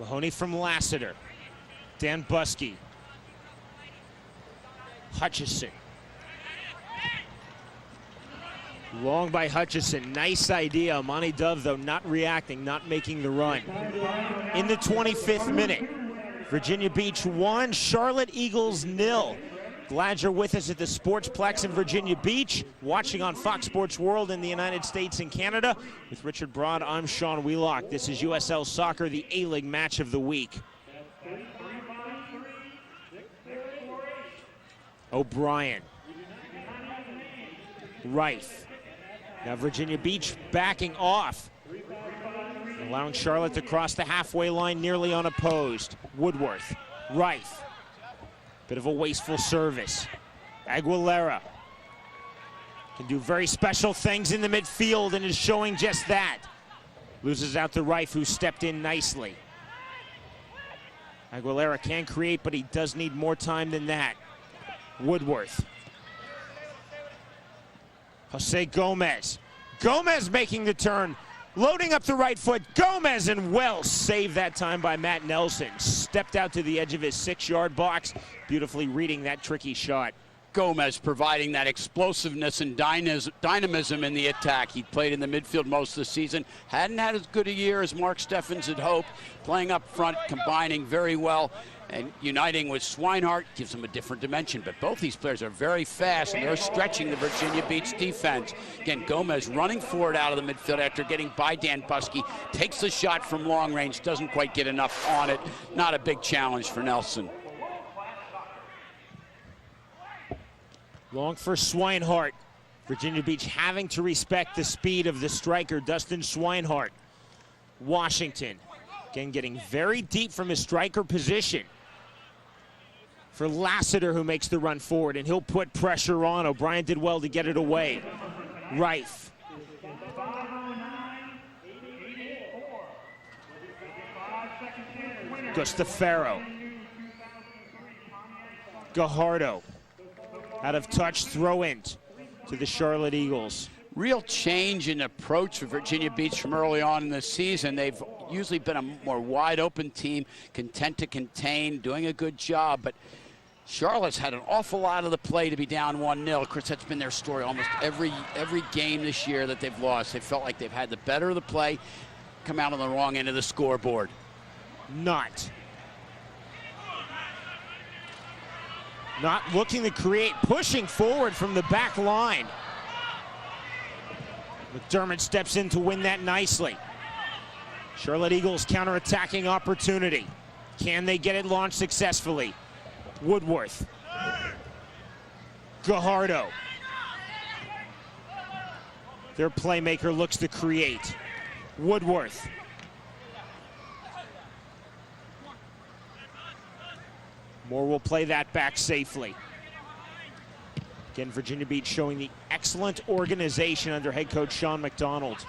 Mahoney from Lassiter. Dan Buskey. Hutchison. Long by Hutchison. Nice idea. Amani Dove, though, not reacting, not making the run. In the 25th minute, Virginia Beach 1, Charlotte Eagles 0. Glad you're with us at the Sportsplex in Virginia Beach, watching on Fox Sports World in the United States and Canada. With Richard Broad, I'm Sean Wheelock. This is USL Soccer, the A-League match of the week. O'Brien. Reif. Now Virginia Beach backing off, allowing Charlotte to cross the halfway line nearly unopposed. Woodworth. Reif. Bit of a wasteful service. Aguilera can do very special things in the midfield and is showing just that. Loses out to Reif, who stepped in nicely. Aguilera can create, but he does need more time than that. Woodworth. Jose Gomez. Gomez making the turn, loading up the right foot. Gomez, and well saved that time by Matt Nelson. Stepped out to the edge of his 6-yard box, beautifully reading that tricky shot. Gomez providing that explosiveness and dynamism in the attack. He played in the midfield most of the season. Hadn't had as good a year as Mark Steffens had hoped. Playing up front, combining very well, and uniting with Swinehart gives them a different dimension. But both these players are very fast, and they're stretching the Virginia Beach defense. Again, Gomez running forward out of the midfield after getting by Dan Buskey. Takes the shot from long range, doesn't quite get enough on it. Not a big challenge for Nelson. Long for Swinehart. Virginia Beach having to respect the speed of the striker, Dustin Swinehart. Washington, again, getting very deep from his striker position. For Lassiter, who makes the run forward, and he'll put pressure on. O'Brien did well to get it away. Reif. Gustafaro. Gajardo. Out of touch, throw in to the Charlotte Eagles. Real change in approach for Virginia Beach from early on in the season. They've usually been a more wide open team, content to contain, doing a good job, but Charlotte's had an awful lot of the play to be down 1-0. Of course, that's been their story almost every game this year that they've lost. They felt like they've had the better of the play, come out on the wrong end of the scoreboard. Not looking to create, pushing forward from the back line. McDermott steps in to win that nicely. Charlotte Eagles counter-attacking opportunity. Can they get it launched successfully? Woodworth. Gajardo. Their playmaker looks to create. Woodworth. Moore will play that back safely. Again, Virginia Beach showing the excellent organization under head coach Sean McDonald.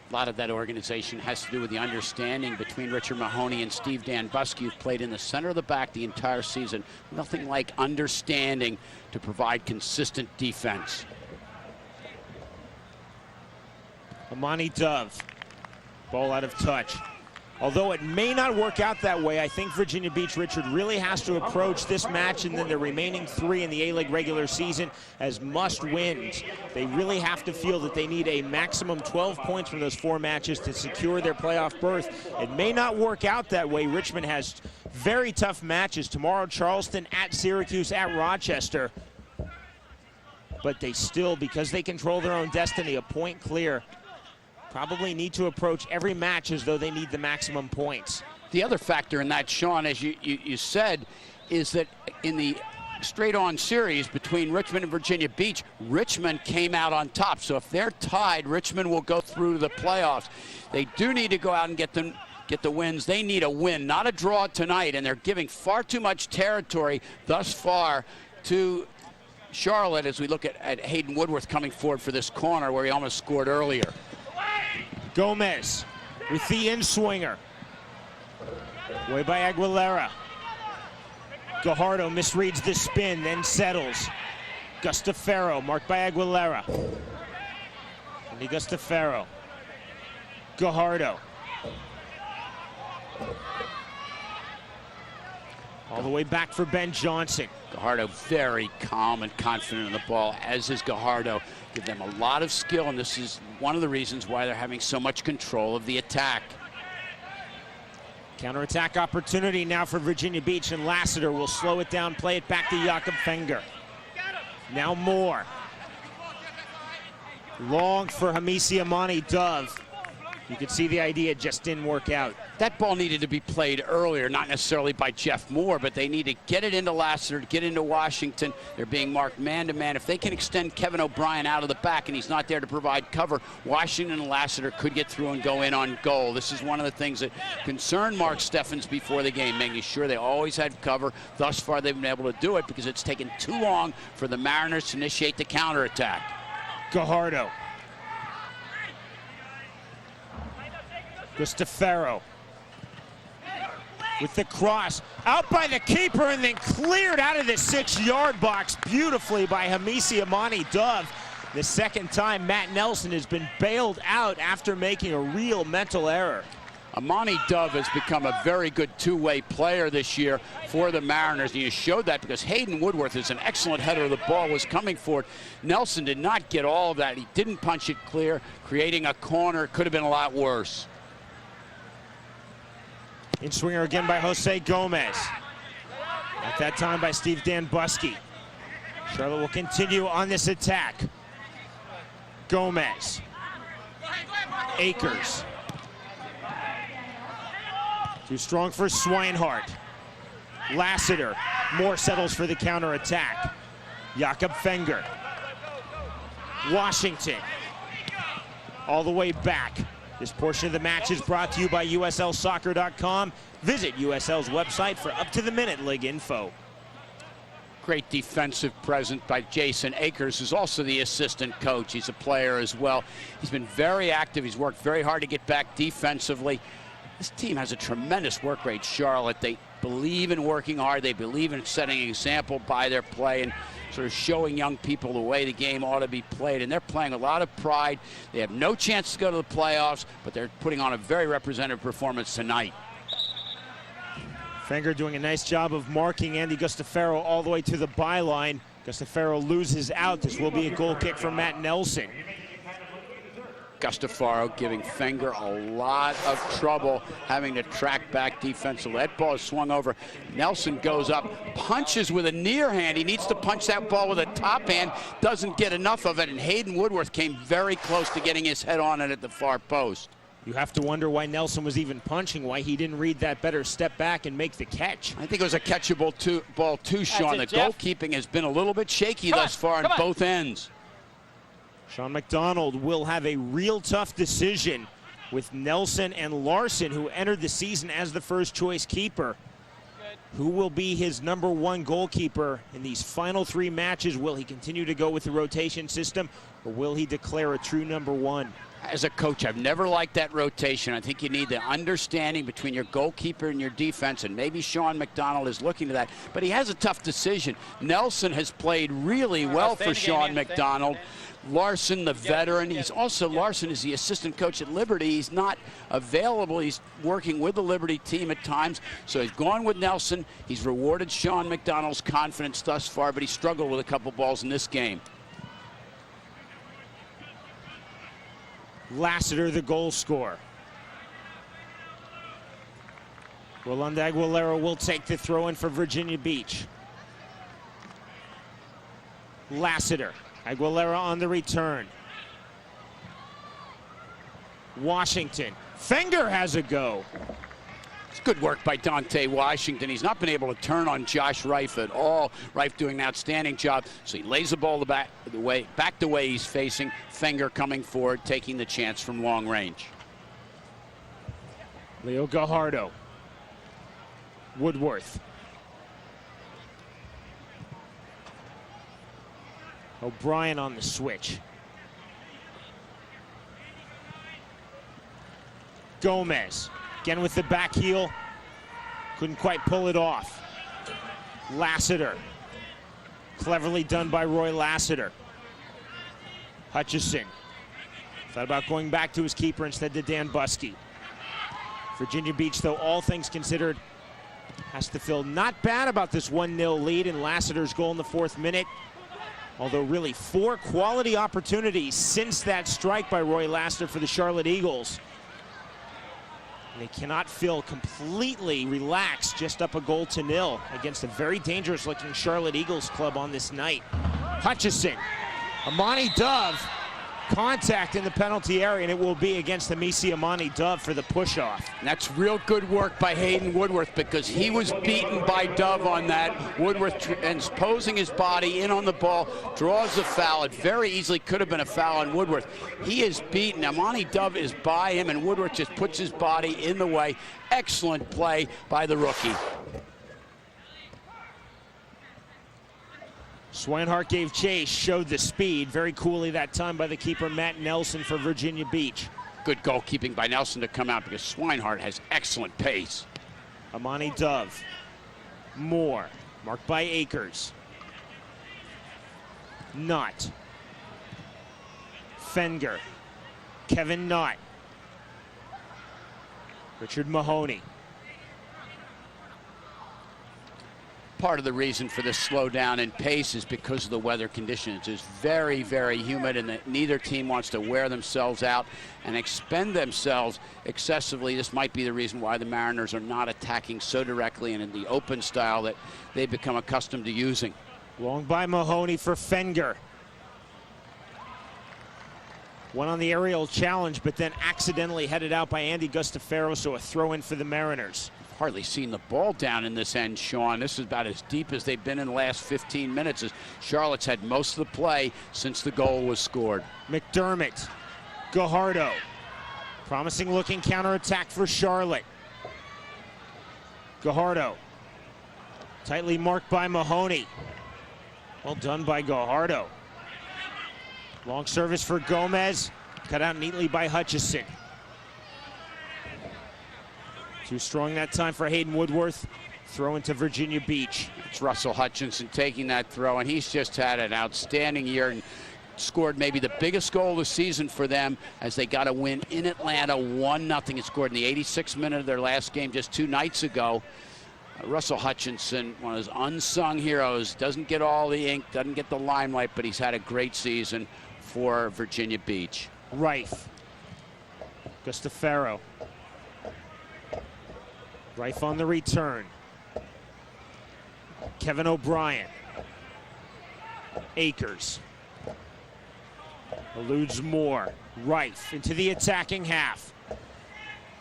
A lot of that organization has to do with the understanding between Richard Mahoney and Steve Dan Buskey, who've played in the center of the back the entire season. Nothing like understanding to provide consistent defense. Amani Dove. Ball out of touch. Although it may not work out that way, I think Virginia Beach, Richard, really has to approach this match and then the remaining 3 in the A-League regular season as must-wins. They really have to feel that they need a maximum 12 points from those 4 matches to secure their playoff berth. It may not work out that way. Richmond has very tough matches. Tomorrow, Charleston, at Syracuse, at Rochester. But they still, because they control their own destiny, a point clear, probably need to approach every match as though they need the maximum points. The other factor in that, Sean, as you said, is that in the straight-on series between Richmond and Virginia Beach, Richmond came out on top. So if they're tied, Richmond will go through to the playoffs. They do need to go out and get the wins. They need a win, not a draw tonight, and they're giving far too much territory thus far to Charlotte as we look at Hayden Woodworth coming forward for this corner where he almost scored earlier. Gomez with the in-swinger. Way by Aguilera. Gajardo misreads the spin, then settles. Gustafaro, marked by Aguilera. And he goes to Farrow. Gajardo. All the way back for Ben Johnson. Gajardo very calm and confident in the ball, as is Gajardo. Give them a lot of skill, and this is one of the reasons why they're having so much control of the attack. Counterattack opportunity now for Virginia Beach, and Lassiter will slow it down, play it back to Jakob Fenger. Now Moore. Long for Hamisi Amani Dove. You could see the idea just didn't work out. That ball needed to be played earlier, not necessarily by Jeff Moore, but they need to get it into Lassiter, get into Washington. They're being marked man-to-man. If they can extend Kevin O'Brien out of the back and he's not there to provide cover, Washington and Lassiter could get through and go in on goal. This is one of the things that concerned Mark Steffens before the game, making sure they always had cover. Thus far, they've been able to do it because it's taken too long for the Mariners to initiate the counterattack. Gajardo. Goes to Farrow. With the cross, out by the keeper and then cleared out of the 6-yard box beautifully by Hamisi Amani Dove. The second time Matt Nelson has been bailed out after making a real mental error. Amani Dove has become a very good two-way player this year for the Mariners, and you showed that because Hayden Woodworth is an excellent header of the ball, was coming for it. Nelson did not get all of that. He didn't punch it clear, creating a corner. Could have been a lot worse. In swinger again by Jose Gomez. At that time by Steve Danbuski. Charlotte will continue on this attack. Gomez. Akers. Too strong for Swinehart. Lassiter. Moore settles for the counterattack. Jakob Fenger. Washington. All the way back. This portion of the match is brought to you by USLsoccer.com. Visit USL's website for up-to-the-minute league info. Great defensive presence by Jason Akers, who's also the assistant coach. He's a player as well. He's been very active. He's worked very hard to get back defensively. This team has a tremendous work rate, Charlotte. They believe in working hard. They believe in setting an example by their play and sort of showing young people the way the game ought to be played. And they're playing a lot of pride. They have no chance to go to the playoffs, but they're putting on a very representative performance tonight. Fenger doing a nice job of marking Andy Gustafaro all the way to the byline. Gustafaro loses out. This will be a goal kick for Matt Nelson. Gustafaro giving Fenger a lot of trouble, having to track back defensively. That ball is swung over. Nelson goes up, punches with a near hand. He needs to punch that ball with a top hand, doesn't get enough of it, and Hayden Woodworth came very close to getting his head on it at the far post. You have to wonder why Nelson was even punching, why he didn't read that better, step back and make the catch. I think it was a catchable ball too, Sean. The goalkeeping has been a little bit shaky thus far on both ends. Sean McDonald will have a real tough decision with Nelson and Larson, who entered the season as the first choice keeper. Who will be his #1 goalkeeper in these final 3 matches? Will he continue to go with the rotation system, or will he declare a true #1? As a coach, I've never liked that rotation. I think you need the understanding between your goalkeeper and your defense, and maybe Sean McDonald is looking to that. But he has a tough decision. Nelson has played really well for Sean McDonald. Larson, the veteran. Larson is the assistant coach at Liberty. He's not available. He's working with the Liberty team at times. So he's gone with Nelson. He's rewarded Sean McDonald's confidence thus far, but he struggled with a couple balls in this game. Lassiter, the goal scorer. Rolando Aguilera will take the throw in for Virginia Beach. Lassiter. Aguilera on the return. Washington. Fenger has a go. It's good work by Dante Washington. He's not been able to turn on Josh Reif at all. Reif doing an outstanding job. So he lays the ball back the way he's facing. Fenger coming forward, taking the chance from long range. Leo Gajardo. Woodworth. O'Brien on the switch. Gomez, again with the back heel. Couldn't quite pull it off. Lassiter. Cleverly done by Roy Lassiter. Hutchison. Thought about going back to his keeper instead to Dan Buskey. Virginia Beach, though, all things considered, has to feel not bad about this 1-0 lead in Lassiter's goal in the 4th minute. Although really 4 quality opportunities since that strike by Roy Lassiter for the Charlotte Eagles. They cannot feel completely relaxed, just up a 0 against a very dangerous looking Charlotte Eagles club on this night. Hutchison, Amani Dove, contact in the penalty area, and it will be against Amisi Amani Dove for the push-off. And that's real good work by Hayden Woodworth, because he was beaten by Dove on that. Woodworth posing his body in on the ball, draws the foul. It very easily could have been a foul on Woodworth. He is beaten. Amani Dove is by him, and Woodworth just puts his body in the way. Excellent play by the rookie. Swinehart gave chase, showed the speed very coolly that time by the keeper Matt Nelson for Virginia Beach. Good goalkeeping by Nelson to come out, because Swinehart has excellent pace. Amani Dove, Moore, marked by Akers. Knott, Fenger, Kevin Knott, Richard Mahoney. Part of the reason for this slowdown in pace is because of the weather conditions. It's very, very humid, and neither team wants to wear themselves out and expend themselves excessively. This might be the reason why the Mariners are not attacking so directly and in the open style that they've become accustomed to using. Long by Mahoney for Fenger. One on the aerial challenge, but then accidentally headed out by Andy Gustafaro, so a throw in for the Mariners. Hardly seen the ball down in this end, Sean. This is about as deep as they've been in the last 15 minutes, as Charlotte's had most of the play since the goal was scored. McDermott, Gajardo. Promising looking counterattack for Charlotte. Gajardo. Tightly marked by Mahoney. Well done by Gajardo. Long service for Gomez. Cut out neatly by Hutchison. Too strong that time for Hayden Woodworth. Throw into Virginia Beach. It's Russell Hutchinson taking that throw, and he's just had an outstanding year and scored maybe the biggest goal of the season for them as they got a win in Atlanta, 1-0. He scored in the 86th minute of their last game just 2 nights ago. Russell Hutchinson, one of his unsung heroes, doesn't get all the ink, doesn't get the limelight, but he's had a great season for Virginia Beach. Reif. Gustafaro. Reif on the return. Kevin O'Brien. Akers. Eludes Moore. Reif into the attacking half.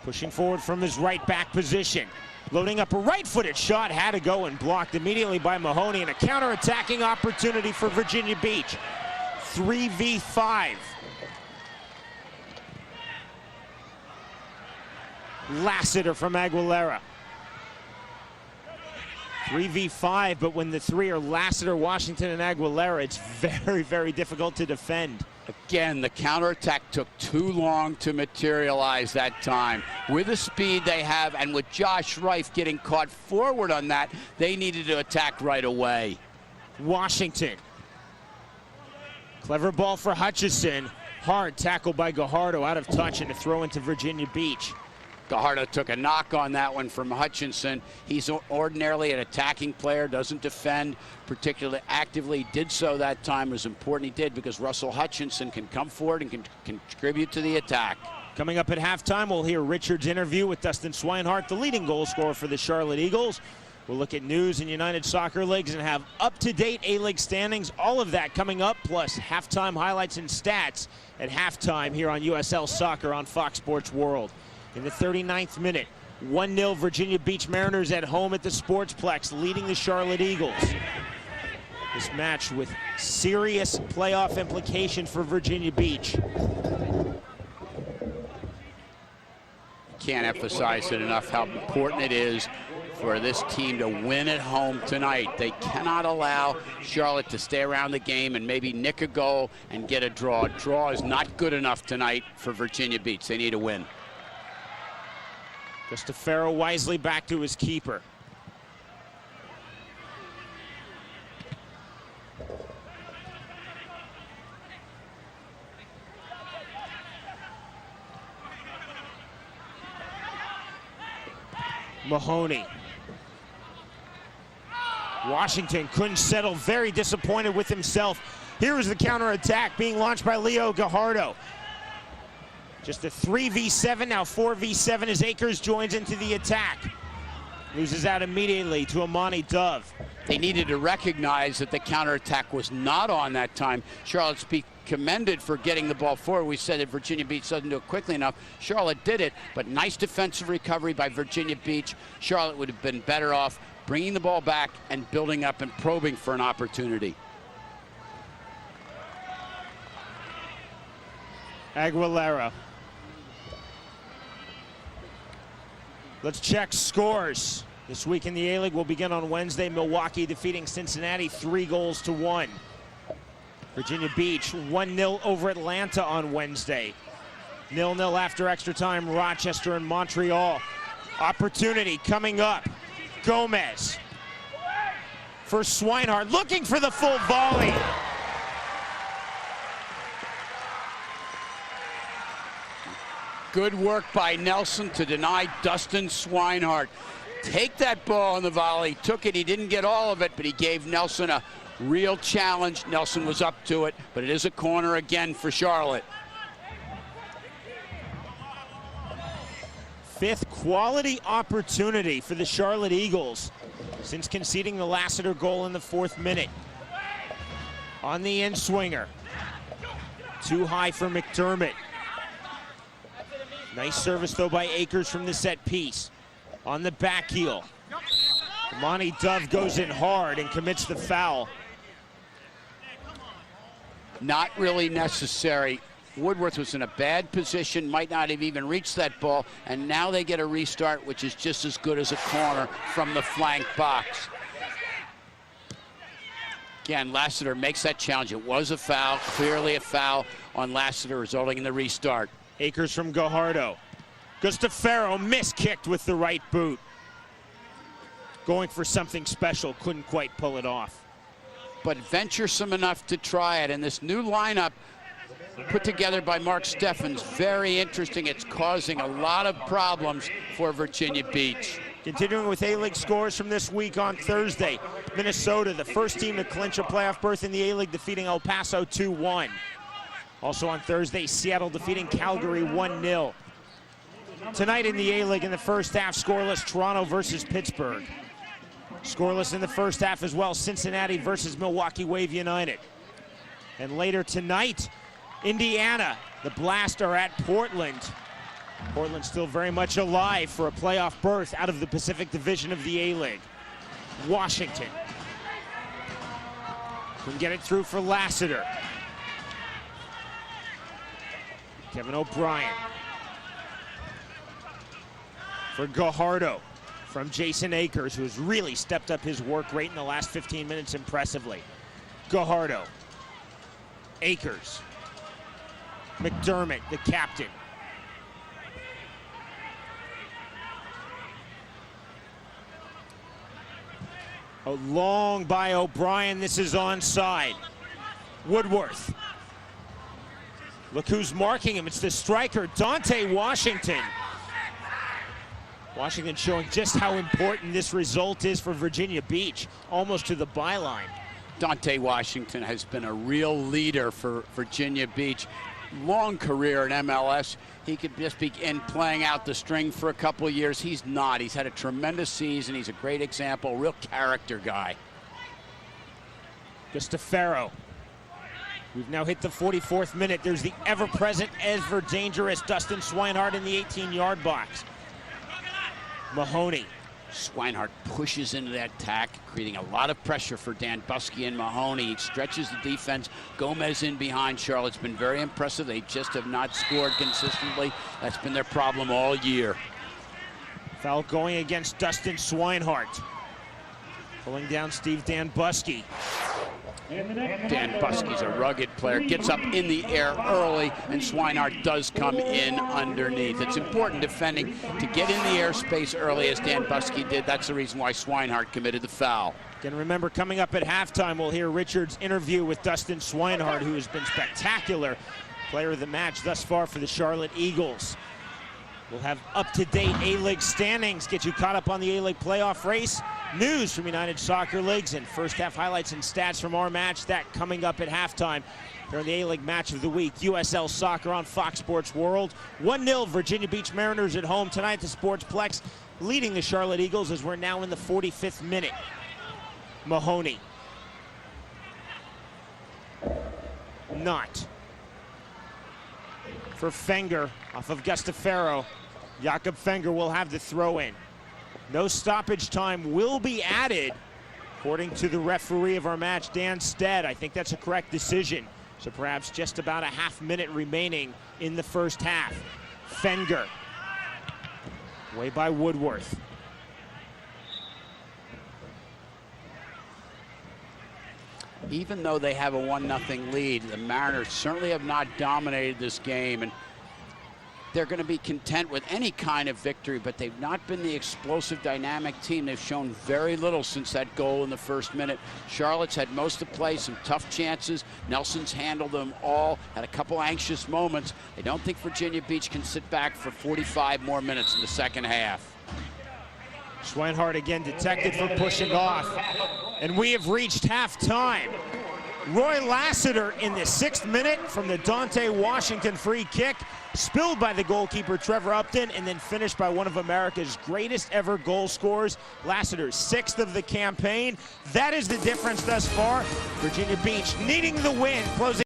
Pushing forward from his right back position. Loading up a right-footed shot. Had to go and blocked immediately by Mahoney, and a counter-attacking opportunity for Virginia Beach. 3v5. Lassiter from Aguilera. 3v5, but when the three are Lassiter, Washington, and Aguilera, it's very, very difficult to defend. Again, the counterattack took too long to materialize that time. With the speed they have, and with Josh Reif getting caught forward on that, they needed to attack right away. Washington. Clever ball for Hutchison. Hard tackle by Gajardo, out of touch, and a throw into Virginia Beach. Gajardo took a knock on that one from Hutchinson. He's ordinarily an attacking player, doesn't defend particularly actively. Did so that time. It was important he did, because Russell Hutchinson can come forward and can contribute to the attack. Coming up at halftime, we'll hear Richard's interview with Dustin Swinehart, the leading goal scorer for the Charlotte Eagles. We'll look at news in United Soccer Leagues and have up-to-date A-League standings. All of that coming up, plus halftime highlights and stats at halftime here on USL Soccer on Fox Sports World. In the 39th minute, 1-0 Virginia Beach Mariners at home at the Sportsplex, leading the Charlotte Eagles. This match with serious playoff implications for Virginia Beach. Can't emphasize it enough how important it is for this team to win at home tonight. They cannot allow Charlotte to stay around the game and maybe nick a goal and get a draw. A draw is not good enough tonight for Virginia Beach. They need a win. Gustafaro wisely back to his keeper. Mahoney. Washington couldn't settle, very disappointed with himself. Here is the counterattack being launched by Leo Gajardo. Just a 3v7, now 4v7 as Akers joins into the attack. Loses out immediately to Amani Dove. They needed to recognize that the counterattack was not on that time. Charlotte's be commended for getting the ball forward. We said that Virginia Beach doesn't do it quickly enough. Charlotte did it, but nice defensive recovery by Virginia Beach. Charlotte would have been better off bringing the ball back and building up and probing for an opportunity. Aguilera. Let's check scores. This week in the A-League will begin on Wednesday. Milwaukee defeating Cincinnati 3-1. Virginia Beach 1-0 over Atlanta on Wednesday. 0-0 after extra time, Rochester and Montreal. Opportunity coming up. Gomez for Swinehart, looking for the full volley. Good work by Nelson to deny Dustin Swinehart. Take that ball on the volley, took it, he didn't get all of it, but he gave Nelson a real challenge. Nelson was up to it, but it is a corner again for Charlotte. Fifth quality opportunity for the Charlotte Eagles since conceding the Lassiter goal in the 4th minute. On the in-swinger. Too high for McDermott. Nice service though by Akers from the set piece. On the back heel. Amani Dove goes in hard and commits the foul. Not really necessary. Woodworth was in a bad position, might not have even reached that ball, and now they get a restart, which is just as good as a corner from the flank box. Again, Lassiter makes that challenge. It was a foul, clearly a foul on Lassiter, resulting in the restart. Akers from Gajardo. Gustafaro miskicked with the right boot. Going for something special, couldn't quite pull it off. But venturesome enough to try it, and this new lineup put together by Mark Steffens, very interesting. It's causing a lot of problems for Virginia Beach. Continuing with A-League scores from this week on Thursday. Minnesota, the first team to clinch a playoff berth in the A-League, defeating El Paso 2-1. Also on Thursday, Seattle defeating Calgary 1-0. Tonight in the A-League in the first half, scoreless Toronto versus Pittsburgh. Scoreless in the first half as well, Cincinnati versus Milwaukee Wave United. And later tonight, Indiana, the Blast are at Portland. Portland still very much alive for a playoff berth out of the Pacific Division of the A-League. Washington can get it through for Lassiter. Kevin O'Brien for Gajardo from Jason Akers, who has really stepped up his work rate in the last 15 minutes impressively. Gajardo, Akers, McDermott, the captain. A long by O'Brien, this is onside. Woodworth. Look who's marking him, it's the striker, Dante Washington. Washington showing just how important this result is for Virginia Beach, almost to the byline. Dante Washington has been a real leader for Virginia Beach. Long career in MLS. He could just be in playing out the string for a couple of years. He's not. He's had a tremendous season. He's a great example, real character guy. Gustafaro. We've now hit the 44th minute. There's the ever-present, ever dangerous Dustin Swinehart in the 18-yard box. Mahoney. Swinehart pushes into that attack, creating a lot of pressure for Dan Buskey and Mahoney. He stretches the defense. Gomez in behind. Charlotte's been very impressive. They just have not scored consistently. That's been their problem all year. Foul going against Dustin Swinehart. Pulling down Steve Dan Buskey. Dan Buskey's a rugged player, gets up in the air early, and Swinehart does come in underneath. It's important defending to get in the airspace early, as Dan Buskey did. That's the reason why Swinehart committed the foul. Again, remember, coming up at halftime, we'll hear Richard's interview with Dustin Swinehart, who has been spectacular. Player of the match thus far for the Charlotte Eagles. We'll have up-to-date A-League standings, get you caught up on the A-League playoff race, news from United Soccer Leagues, and first-half highlights and stats from our match. That coming up at halftime during the A-League match of the week. USL Soccer on Fox Sports World. 1-0 Virginia Beach Mariners at home tonight. The Sportsplex leading the Charlotte Eagles as we're now in the 45th minute. Mahoney. Not. For Fenger off of Gustafaro. Jakob Fenger will have the throw in. No stoppage time will be added, according to the referee of our match, Dan Stead. I think that's a correct decision. So perhaps just about a half-minute remaining in the first half. Fenger, way by Woodworth. Even though they have a 1-0 lead, the Mariners certainly have not dominated this game, and they're going to be content with any kind of victory, but they've not been the explosive, dynamic team. They've shown very little since that goal in the first minute. Charlotte's had most of the play, some tough chances. Nelson's handled them all, had a couple anxious moments. I don't think Virginia Beach can sit back for 45 more minutes in the second half. Schweinhardt again detected for pushing off. And we have reached halftime. Roy Lassiter in the 6th minute from the Dante Washington free kick, spilled by the goalkeeper Trevor Upton, and then finished by one of America's greatest ever goal scorers, Lassiter's 6th of the campaign. That is the difference thus far. Virginia Beach needing the win, closing